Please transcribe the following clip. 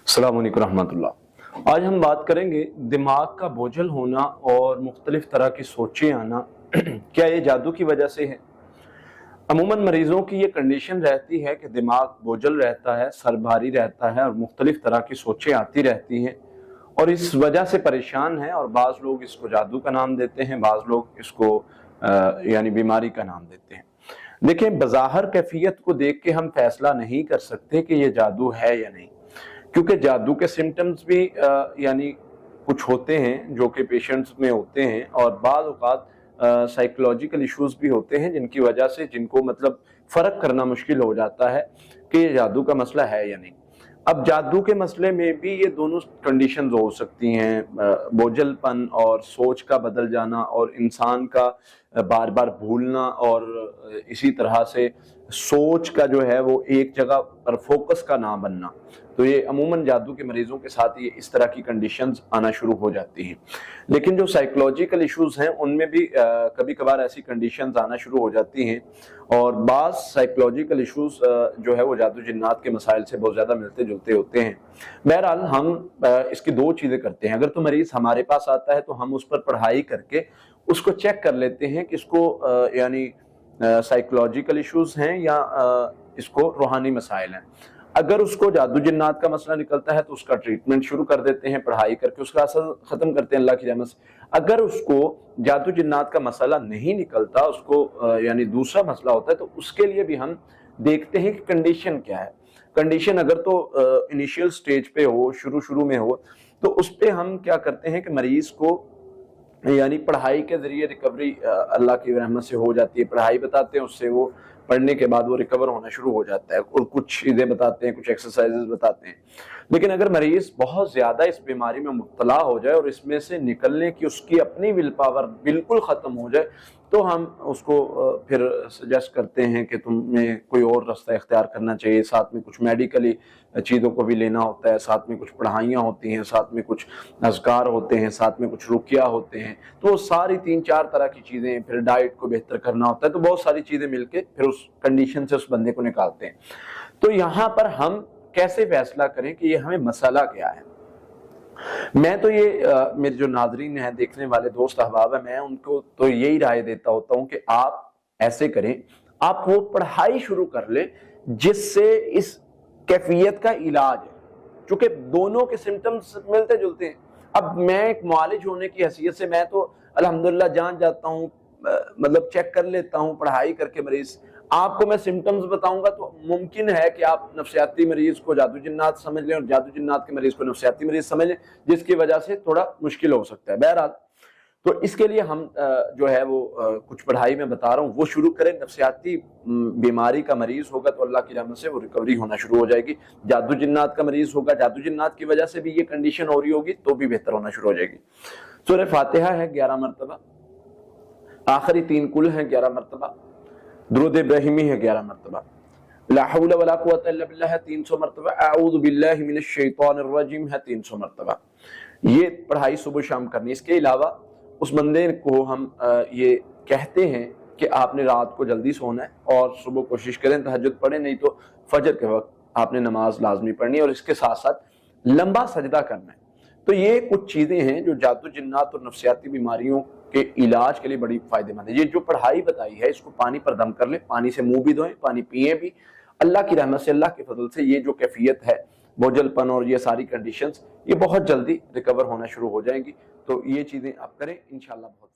अस्सलाम वालेकुम रहमतुल्लाह। आज हम बात करेंगे दिमाग का बोझल होना और मुख्तलिफ तरह की सोचें आना क्या ये जादू की वजह से है? अमूमन मरीजों की ये कंडीशन रहती है कि दिमाग बोझल रहता है, सर भारी रहता है और मुख्तलिफ तरह की सोचें आती रहती हैं और इस वजह से परेशान हैं। और बाज़ लोग इसको जादू का नाम देते हैं, बाज़ लोग इसको यानी बीमारी का नाम देते हैं। देखिए, बज़ाहिर कैफियत को देख के हम फैसला नहीं कर सकते कि ये जादू है या नहीं, क्योंकि जादू के सिम्टम्स भी यानी कुछ होते हैं जो कि पेशेंट्स में होते हैं और बाज़ औक़ात साइकोलॉजिकल इश्यूज भी होते हैं जिनकी वजह से जिनको मतलब फ़र्क करना मुश्किल हो जाता है कि ये जादू का मसला है या नहीं। अब जादू के मसले में भी ये दोनों कंडीशंस हो सकती हैं, बोझलपन और सोच का बदल जाना और इंसान का बार बार भूलना और इसी तरह से सोच का जो है वो एक जगह पर फोकस का ना बनना। तो ये अमूमन जादू के मरीजों के साथ ये इस तरह की कंडीशंस आना शुरू हो जाती हैं। लेकिन जो साइकोलॉजिकल इश्यूज हैं उनमें भी कभी कभार ऐसी कंडीशंस आना शुरू हो जाती हैं और बाज़ साइकोलॉजिकल इश्यूज जो है वो जादू जिन्नात के मसाइल से बहुत ज़्यादा मिलते जुलते होते हैं। बहरहाल हम इसकी दो चीज़ें करते हैं। अगर तो मरीज़ हमारे पास आता है तो हम उस पर पढ़ाई करके उसको चेक कर लेते हैं कि इसको यानी साइकोलॉजिकल इश्यूज हैं या इसको रूहानी मसाइल हैं। अगर उसको जादू जिन्नात का मसला निकलता है तो उसका ट्रीटमेंट शुरू कर देते हैं, पढ़ाई करके उसका असर खत्म करते हैं अल्लाह की रहमत से। अगर उसको जादू जिन्नात का मसला नहीं निकलता, उसको यानी दूसरा मसला होता है, तो उसके लिए भी हम देखते हैं कि कंडीशन क्या है। कंडीशन अगर तो इनिशियल स्टेज पे हो, शुरू में हो, तो उस पर हम क्या करते हैं कि मरीज को यानी पढ़ाई के जरिए रिकवरी अल्लाह की रहमत से हो जाती है। पढ़ाई बताते हैं, उससे वो पढ़ने के बाद वो रिकवर होना शुरू हो जाता है और कुछ चीज़ें बताते हैं, कुछ एक्सरसाइजेज बताते हैं। लेकिन अगर मरीज बहुत ज़्यादा इस बीमारी में मुब्तला हो जाए और इसमें से निकलने की उसकी अपनी विल पावर बिल्कुल ख़त्म हो जाए, तो हम उसको फिर सजेस्ट करते हैं कि तुम्हें कोई और रास्ता इख्तियार करना चाहिए। साथ में कुछ मेडिकली चीज़ों को भी लेना होता है, साथ में कुछ पढ़ाइयाँ होती हैं, साथ में कुछ अज़कार होते हैं, साथ में कुछ रुकिया होते हैं। तो वो सारी 3-4 तरह की चीज़ें, फिर डाइट को बेहतर करना होता है। तो बहुत सारी चीज़ें मिलके फिर उस कंडीशन से उस बंदे को निकालते हैं। तो यहाँ पर हम कैसे फैसला करें कि ये हमें मसला क्या है? मैं तो ये मेरे जो नाज़रीन हैं, देखने वाले दोस्त अहबाब हैं, मैं उनको तो यही राय देता होता हूँ कि आप ऐसे करें, आप वो पढ़ाई शुरू कर ले जिससे इस कैफियत का इलाज है, क्योंकि दोनों के सिम्टम्स मिलते जुलते हैं। अब मैं एक मुआलिज होने की हैसियत से मैं तो अल्हम्दुलिल्लाह जान जाता हूँ, मतलब चेक कर लेता हूँ पढ़ाई करके मरीज। आपको मैं सिम्टम्स बताऊंगा तो मुमकिन है कि आप नफ्सियाती मरीज को जादू जिन्नात समझ लें और जादू जिन्नात के मरीज को नफ्सियाती मरीज समझ लें, जिसकी वजह से थोड़ा मुश्किल हो सकता है। बहरहाल तो इसके लिए हम जो है वो कुछ पढ़ाई में बता रहा हूँ वो शुरू करें। नफ्सियाती बीमारी का मरीज होगा तो अल्लाह की रहमत से वो रिकवरी होना शुरू हो जाएगी। जादू जिन्नात का मरीज होगा, जादू जिन्नात की वजह से भी ये कंडीशन हो रही होगी तो भी बेहतर होना शुरू हो जाएगी। सूरह फातिहा है 11 मरतबा, आखिरी 3 कुल हैं 11 मरतबा, दुरूद इब्राहिमी है 11 मरतबा, ला हौला वला कुव्वता इल्ला बिल्लाह है 300 मरतबा, अऊज़ु बिल्लाहि मिनश शैतानिर रजीम है 300 मरतबा। ये पढ़ाई सुबह शाम करनी। इसके अलावा उस बंदे को हम ये कहते हैं कि आपने रात को जल्दी सोना है और सुबह कोशिश करें तहज्जुद पढ़ें, नहीं तो फजर के वक्त आपने नमाज लाजमी पढ़नी है और इसके साथ साथ लंबा सजदा करना है। तो ये कुछ चीज़ें हैं जो जादू जिन्नात और नफ्सियाती बीमारियों के इलाज के लिए बड़ी फायदेमंद है। ये जो पढ़ाई बताई है इसको पानी पर दम कर ले, पानी से मुंह भी धोएं, पानी पिए भी। अल्लाह की रहमत से, अल्लाह के फजल से ये जो कैफियत है, बोझलपन और ये सारी कंडीशंस, ये बहुत जल्दी रिकवर होना शुरू हो जाएंगी। तो ये चीज़ें आप करें, इंशाअल्लाह बहुत